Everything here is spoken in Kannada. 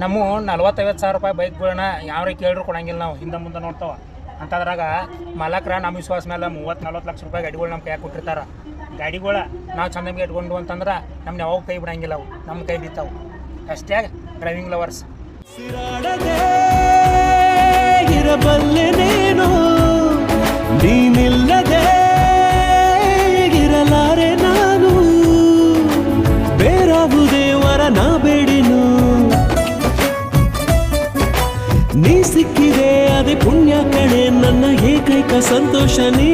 ನಮ್ಮ 40-50 ಸಾವಿರ ರೂಪಾಯಿ ಬೈಕ್ಗಳನ್ನ ಯಾವ್ರಿ ಕೇಳ್ರು ಕೊಡಂಗಿಲ್ಲ ನಾವು ಹಿಂದೆ ಮುಂದೆ ನೋಡ್ತಾವ ಅಂತದ್ರಾಗ ಮಾಲಕ್ರ ನಮ್ಮ ವಿಶ್ವಾಸ ಮೇಲೆ 30-40 ಲಕ್ಷ ರೂಪಾಯಿ ಗಾಡಿಗಳು ನಮ್ಮ ಕೈಯಾಗ ಕೊಟ್ಟಿರ್ತಾರೆ. ಗಾಡಿಗಳ ನಾವು ಚಂದಂಗೆ ಇಟ್ಕೊಂಡು ಅಂತಂದ್ರೆ ನಮ್ಗೆ ಯಾವಾಗ ಕೈ ಬಿಡಂಗಿಲ್ಲ, ಅವು ನಮ್ಮ ಕೈ ಹಿಡಿತಾವೆ. ಅಷ್ಟೇ ಡ್ರೈವಿಂಗ್ ಲವರ್ಸ್. ಇರಬಲ್ಲೆನೇನೋ ನೀನಿಲ್ಲದೆ ಇರಲಾರೆ ನಾನು, ಬೇರಾವುದೇ ವರ ನಾ ಬೇಡಿನು, ನೀ ಸಿಕ್ಕಿದೆ ಅದೇ ಪುಣ್ಯ ಕಣೆ, ನನ್ನ ಏಕೈಕ ಸಂತೋಷ ನೀ.